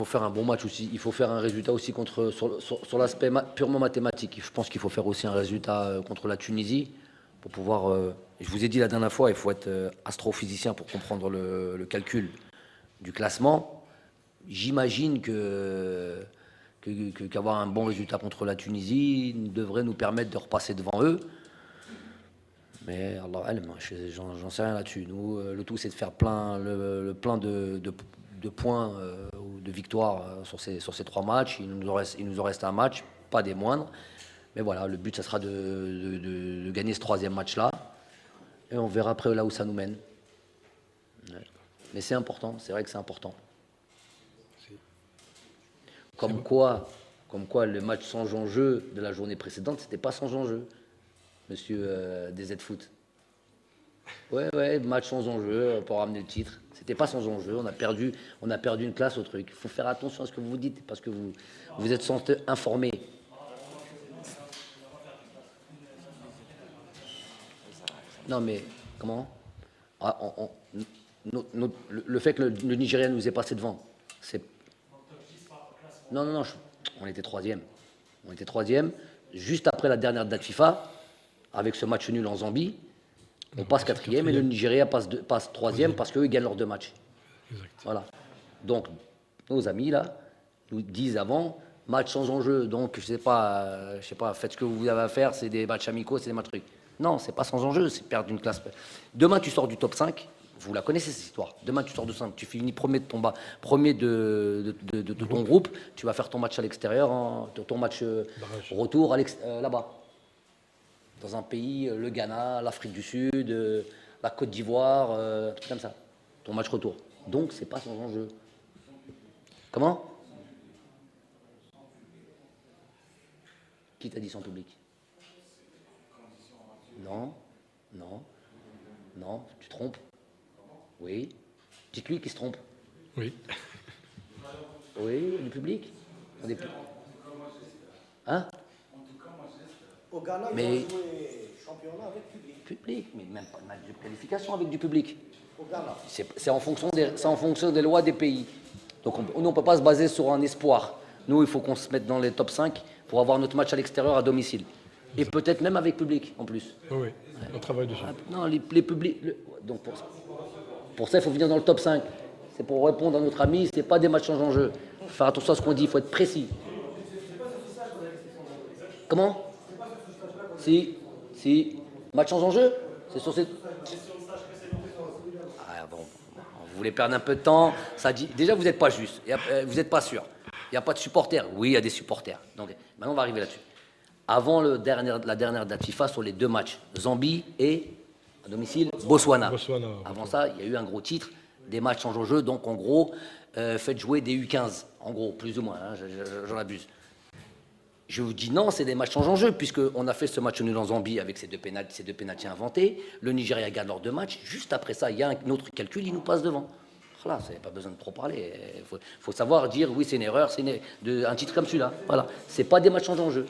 faut faire un bon match aussi. Il faut faire un résultat aussi sur l'aspect purement mathématique. Je pense qu'il faut faire aussi un résultat contre la Tunisie pour pouvoir. Je vous ai dit la dernière fois, il faut être astrophysicien pour comprendre le calcul du classement. J'imagine qu'avoir un bon résultat contre la Tunisie devrait nous permettre de repasser devant eux. Mais Allah alam, j'en sais rien là-dessus. Nous, le tout, c'est de faire le plein de points ou de victoires sur ces 3 matchs. Il nous en reste un match, pas des moindres. Mais voilà, le but, ça sera de gagner ce 3e match-là. Et on verra après là où ça nous mène. Ouais. Mais c'est important, c'est vrai que c'est important. Comme quoi le match sans enjeu de la journée précédente, c'était pas sans enjeu, monsieur DZ Foot. Ouais, match sans enjeu pour ramener le titre. C'était pas sans enjeu, on a perdu une classe au truc. Il faut faire attention à ce que vous dites, parce que vous êtes censé informer. Non mais, comment le fait que le Nigeria nous ait passé devant, c'est... Non, on était 3e. On était 3e. Juste après la dernière date FIFA, avec ce match nul en Zambie, on passe 4e et le Nigeria passe 3e parce qu'eux, ils gagnent leurs 2 matchs. Exact. Voilà. Donc, nos amis, là, nous disent avant, match sans enjeu. Donc, je sais pas, faites ce que vous avez à faire, c'est des matchs amicaux, c'est des matchs trucs. Non, c'est pas sans enjeu, c'est perdre une classe. Demain, tu sors du top 5. Vous la connaissez, cette histoire. Demain, tu sors de 5, tu finis premier de ton groupe, tu vas faire ton match à l'extérieur, ton match retour là-bas. Dans un pays, le Ghana, l'Afrique du Sud, la Côte d'Ivoire, tout comme ça. Ton match retour. Donc, c'est pas sans enjeu. Comment? Qui t'a dit sans public? Non, tu trompes. Oui. Dites-lui qu'il se trompe. Oui. Oui, du public. Hein? Au Ghana, Mais... ils ont joué championnat avec public. Public, mais même pas de match de qualification avec du public. Au Ghana. C'est en fonction des lois des pays. Donc on ne peut pas se baser sur un espoir. Nous, il faut qu'on se mette dans les top 5 pour avoir notre match à l'extérieur à domicile. Et peut-être même avec public en plus. Oui, on travaille dessus. Non, les publics... Donc pour ça, il faut venir dans le top 5. C'est pour répondre à notre ami, c'est pas des matchs en jeu. Il faut faire attention à ce qu'on dit, il faut être précis. Comment? Si. Match sans enjeu? C'est sur ces... Ah bon, vous voulez perdre un peu de temps. Ça dit... Déjà, vous n'êtes pas juste. Vous n'êtes pas sûr. Il n'y a pas de supporters. Oui, il y a des supporters. Donc, maintenant, on va arriver là-dessus. Avant la dernière date FIFA, sur les 2 matchs, Zambie et, à domicile, Botswana. Avant ça, il y a eu un gros titre, des matchs sans enjeu. Donc, en gros, faites jouer des U15. En gros, plus ou moins, hein, j'en abuse. Je vous dis non, c'est des matchs sans enjeu, puisqu'on a fait ce match nul en Zambie avec ces deux pénaltys inventés. Le Nigeria gagne leurs 2 matchs. Juste après ça, il y a un autre calcul, il nous passe devant. Voilà, il n'y a pas besoin de trop parler. Il faut savoir dire, oui, c'est une erreur, un titre comme celui-là. Voilà, ce n'est pas des matchs sans enjeu.